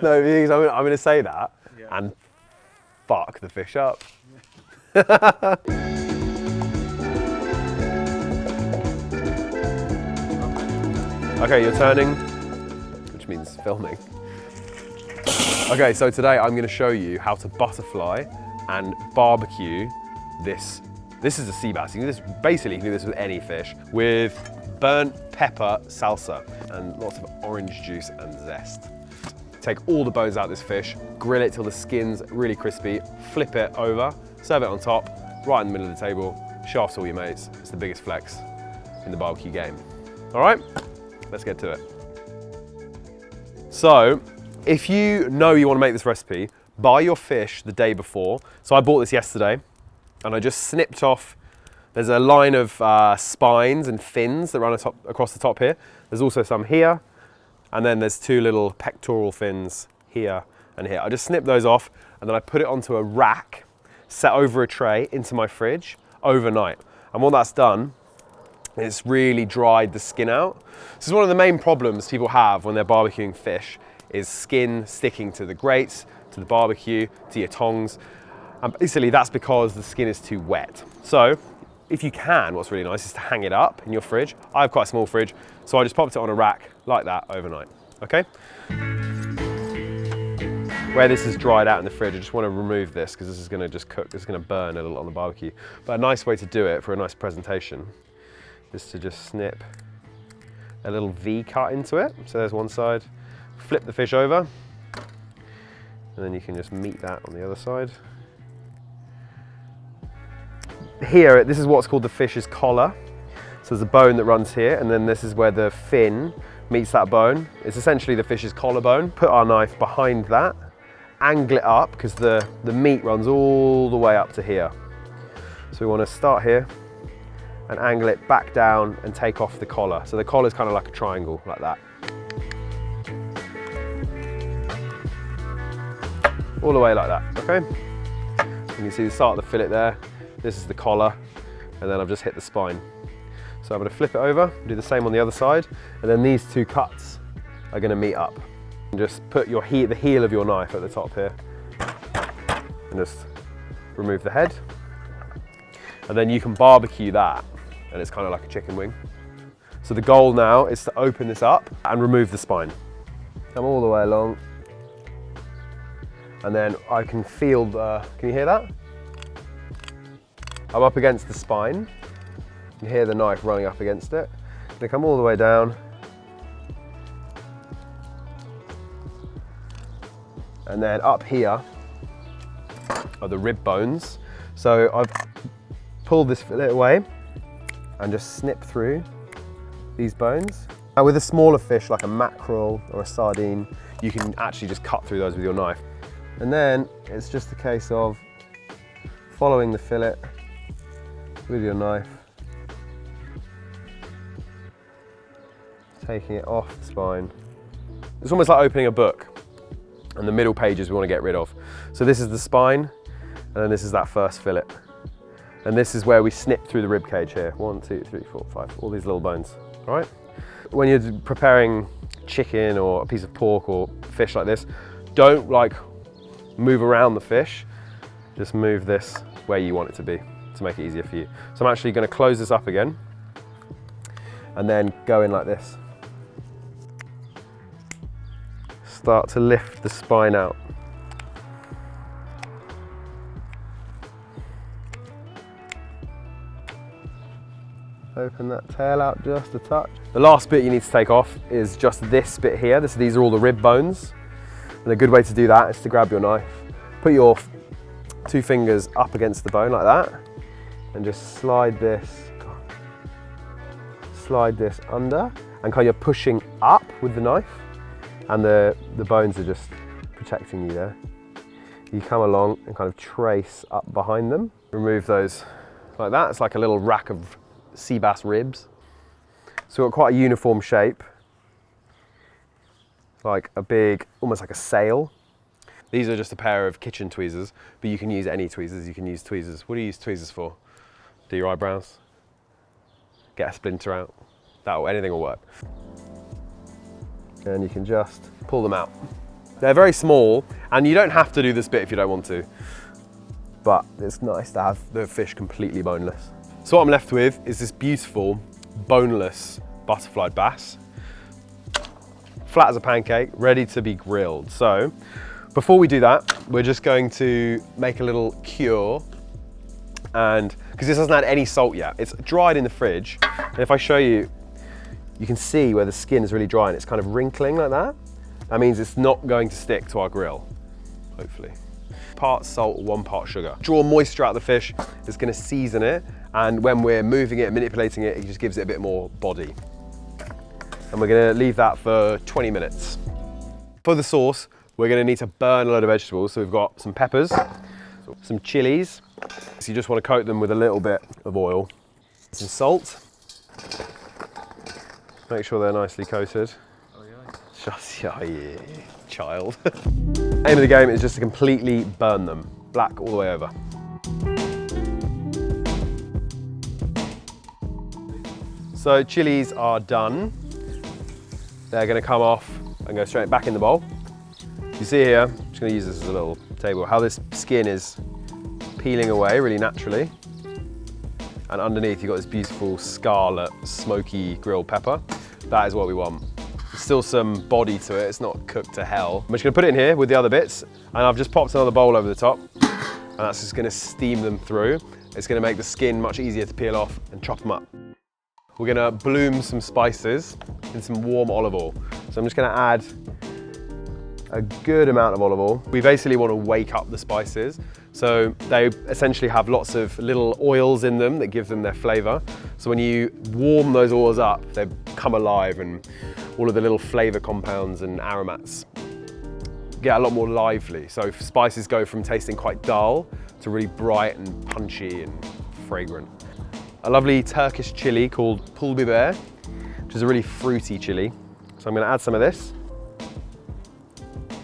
No, because I'm going to say that and fuck the fish up. Okay, you're turning, which means filming. Okay, so today I'm going to show you how to butterfly and barbecue this. This is a sea bass. You can do this, basically, you can do this with any fish, with burnt pepper salsa and lots of orange juice and zest. Take all the bones out of this fish, grill it till the skin's really crispy, flip it over, serve it on top, right in the middle of the table, show off to all your mates. It's the biggest flex in the barbecue game. All right, let's get to it. So, if you know you want to make this recipe, buy your fish the day before. So I bought this yesterday and I just snipped off, there's a line of spines and fins that run across the top here. There's also some here, and then there's two little pectoral fins here and here. I just snipped those off and then I put it onto a rack, set over a tray into my fridge overnight. And what that's done, it's really dried the skin out. This is one of the main problems people have when they're barbecuing fish, is skin sticking to the grates, to the barbecue, to your tongs. And basically that's because the skin is too wet. So if you can, what's really nice is to hang it up in your fridge. I have quite a small fridge, so I just popped it on a rack like that overnight, okay? Where this is dried out in the fridge, I just want to remove this because this is going to just cook, this is going to burn a little on the barbecue. But a nice way to do it for a nice presentation is to just snip a little V cut into it. So there's one side, flip the fish over, and then you can just meet that on the other side. Here, this is what's called the fish's collar. So there's a bone that runs here, and then this is where the fin meets that bone. It's essentially the fish's collarbone. Put our knife behind that, angle it up, because the meat runs all the way up to here. So we want to start here and angle it back down and take off the collar. So the collar is kind of like a triangle, like that. All the way like that, okay? You can see the start of the fillet there. This is the collar, and then I've just hit the spine. So I'm going to flip it over, do the same on the other side, and then these two cuts are going to meet up. And just put the heel of your knife at the top here, and just remove the head. And then you can barbecue that, and it's kind of like a chicken wing. So the goal now is to open this up and remove the spine. Come all the way along, and then I can feel can you hear that? I'm up against the spine. You can hear the knife running up against it. They come all the way down. And then up here are the rib bones. So I've pulled this fillet away and just snip through these bones. Now with a smaller fish like a mackerel or a sardine, you can actually just cut through those with your knife. And then it's just a case of following the fillet with your knife, taking it off the spine. It's almost like opening a book, and the middle pages we want to get rid of. So this is the spine, and then this is that first fillet. And this is where we snip through the rib cage here. 1, 2, 3, 4, 5, all these little bones, all right? When you're preparing chicken or a piece of pork or fish like this, don't like move around the fish, just move this where you want it to be, to make it easier for you. So I'm actually going to close this up again and then go in like this. Start to lift the spine out. Open that tail out just a touch. The last bit you need to take off is just this bit here. These are all the rib bones. And a good way to do that is to grab your knife, put your 2 fingers up against the bone like that, and just slide this under, and kind of pushing up with the knife, and the bones are just protecting you there. You come along and kind of trace up behind them, remove those like that. It's like a little rack of sea bass ribs. So we've got quite a uniform shape, like a big, almost like a sail. These are just a pair of kitchen tweezers, but you can use any tweezers. You can use tweezers. What do you use tweezers for? Do your eyebrows? Get a splinter out? Anything will work. And you can just pull them out. They're very small, and you don't have to do this bit if you don't want to. But it's nice to have the fish completely boneless. So what I'm left with is this beautiful, boneless butterfly bass. Flat as a pancake, ready to be grilled. So before we do that, we're just going to make a little cure. And because this hasn't had any salt yet, it's dried in the fridge. And if I show you, you can see where the skin is really dry and it's kind of wrinkling like that. That means it's not going to stick to our grill, hopefully. Part salt, 1 part sugar. Draw moisture out of the fish, it's gonna season it, and when we're moving it, manipulating it, it just gives it a bit more body. And we're gonna leave that for 20 minutes. For the sauce, we're gonna need to burn a load of vegetables. So we've got some peppers, some chilies. So you just wanna coat them with a little bit of oil. Some salt. Make sure they're nicely coated. Just, oh yeah, child. Aim of the game is just to completely burn them, black all the way over. So chilies are done. They're gonna come off and go straight back in the bowl. You see here, I'm just gonna use this as a little table, how this skin is peeling away really naturally. And underneath you've got this beautiful scarlet, smoky grilled pepper. That is what we want. Still some body to it, it's not cooked to hell. I'm just gonna put it in here with the other bits, and I've just popped another bowl over the top, and that's just gonna steam them through. It's gonna make the skin much easier to peel off and chop them up. We're gonna bloom some spices in some warm olive oil. So I'm just gonna add a good amount of olive oil. We basically wanna wake up the spices. So they essentially have lots of little oils in them that give them their flavor. So when you warm those oils up, they come alive and all of the little flavor compounds and aromats get a lot more lively. So spices go from tasting quite dull to really bright and punchy and fragrant. A lovely Turkish chili called Biber, which is a really fruity chili. So I'm gonna add some of this.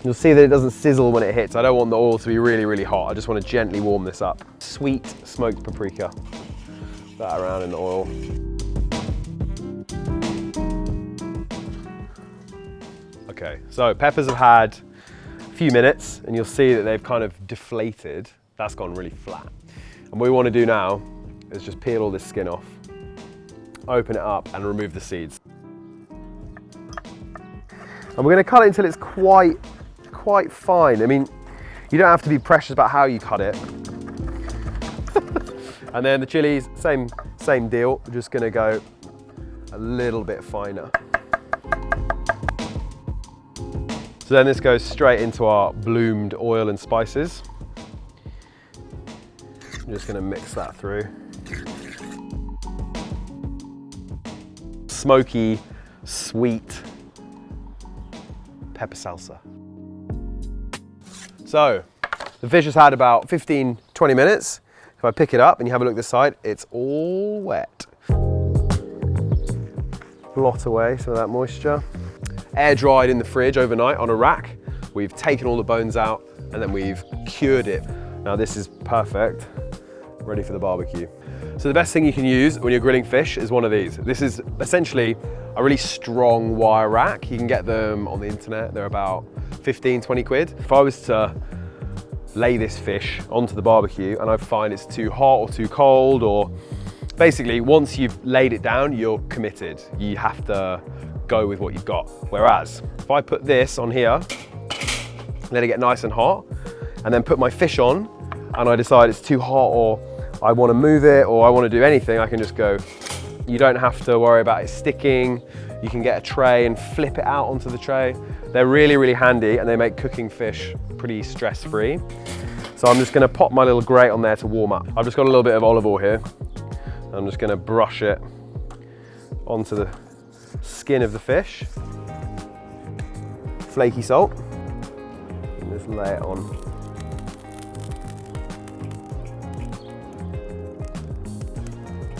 You'll see that it doesn't sizzle when it hits. I don't want the oil to be really, really hot. I just want to gently warm this up. Sweet smoked paprika. Put that around in the oil. Okay, so peppers have had a few minutes and you'll see that they've kind of deflated. That's gone really flat. And what we want to do now is just peel all this skin off, open it up and remove the seeds. And we're going to cut it until it's quite fine. I mean, you don't have to be precious about how you cut it. And then the chilies, same deal. We're just gonna go a little bit finer. So then this goes straight into our bloomed oil and spices. I'm just gonna mix that through. Smoky, sweet pepper salsa. So, the fish has had about 15, 20 minutes. If I pick it up and you have a look this side, it's all wet. Blot away some of that moisture. Air dried in the fridge overnight on a rack. We've taken all the bones out and then we've cured it. Now this is perfect, ready for the barbecue. So the best thing you can use when you're grilling fish is one of these. This is essentially a really strong wire rack. You can get them on the internet. They're about 15, 20 quid. If I was to lay this fish onto the barbecue and I find it's too hot or too cold, or basically once you've laid it down, you're committed. You have to go with what you've got. Whereas if I put this on here, let it get nice and hot, and then put my fish on and I decide it's too hot or I want to move it or I want to do anything, I can just go. You don't have to worry about it sticking. You can get a tray and flip it out onto the tray. They're really, really handy and they make cooking fish pretty stress-free. So I'm just gonna pop my little grate on there to warm up. I've just got a little bit of olive oil here. I'm just gonna brush it onto the skin of the fish. Flaky salt. And just lay it on.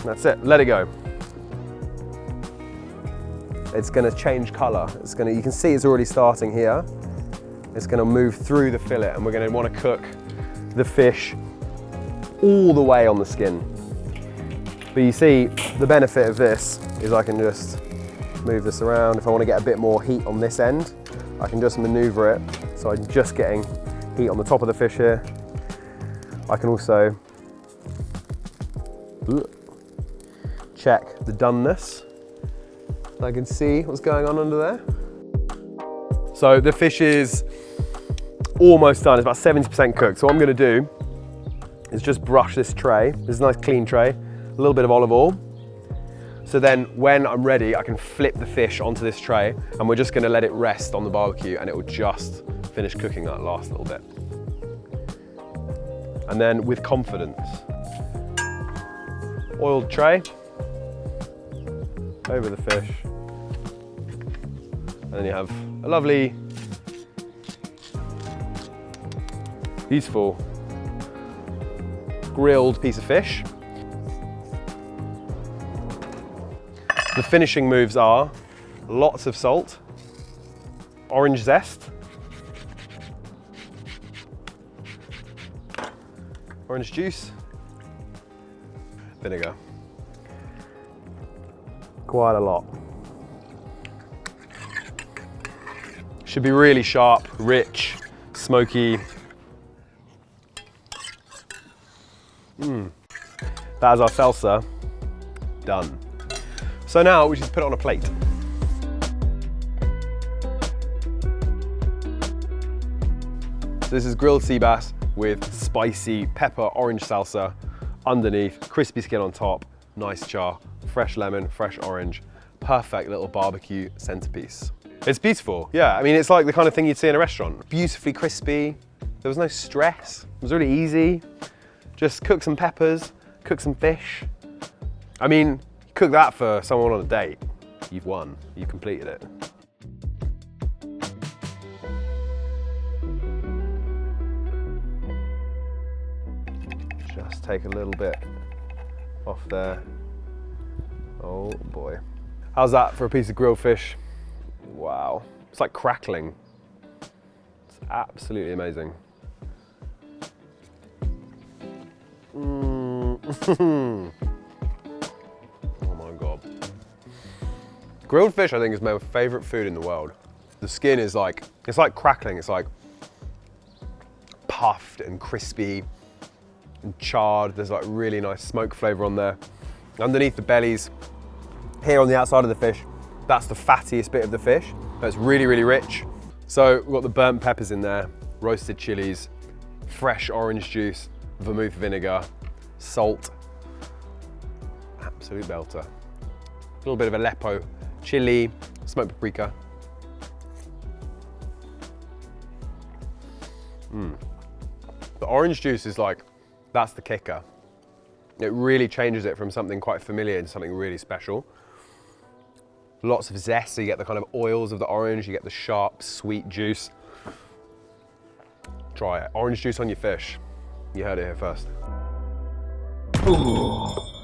That's it, let it go. It's gonna change color. You can see it's already starting here. It's gonna move through the fillet and we're gonna wanna cook the fish all the way on the skin. But you see, the benefit of this is I can just move this around. If I wanna get a bit more heat on this end, I can just maneuver it So I'm just getting heat on the top of the fish here. I can also check the doneness. I can see what's going on under there. So the fish is almost done, it's about 70% cooked. So what I'm gonna do is just brush this tray. This is a nice clean tray, a little bit of olive oil. So then when I'm ready, I can flip the fish onto this tray and we're just gonna let it rest on the barbecue and it will just finish cooking that last little bit. And then with confidence, oiled tray over the fish. And then you have a lovely, beautiful grilled piece of fish. The finishing moves are lots of salt, orange zest, orange juice, vinegar. Quite a lot. Should be really sharp, rich, smoky. That is our salsa done. So now we just put it on a plate. So this is grilled sea bass with spicy pepper orange salsa underneath, crispy skin on top, nice char, fresh lemon, fresh orange, perfect little barbecue centerpiece. It's beautiful, yeah. I mean, it's like the kind of thing you'd see in a restaurant. Beautifully crispy, there was no stress, it was really easy. Just cook some peppers, cook some fish. I mean, cook that for someone on a date, you've won, you've completed it. Just take a little bit off there. Oh boy. How's that for a piece of grilled fish? Wow, it's like crackling. It's absolutely amazing. Oh my God. Grilled fish, I think, is my favorite food in the world. The skin is like, it's like crackling. It's like puffed and crispy and charred. There's like really nice smoke flavor on there. Underneath the bellies, here on the outside of the fish, that's the fattiest bit of the fish. But it's really, really rich. So we've got the burnt peppers in there, roasted chilies, fresh orange juice, vermouth vinegar, salt, absolute belter. A little bit of Aleppo chili, smoked paprika. The orange juice is like, that's the kicker. It really changes it from something quite familiar into something really special. Lots of zest, so you get the kind of oils of the orange, you get the sharp, sweet juice. Try it. Orange juice on your fish. You heard it here first. Ooh.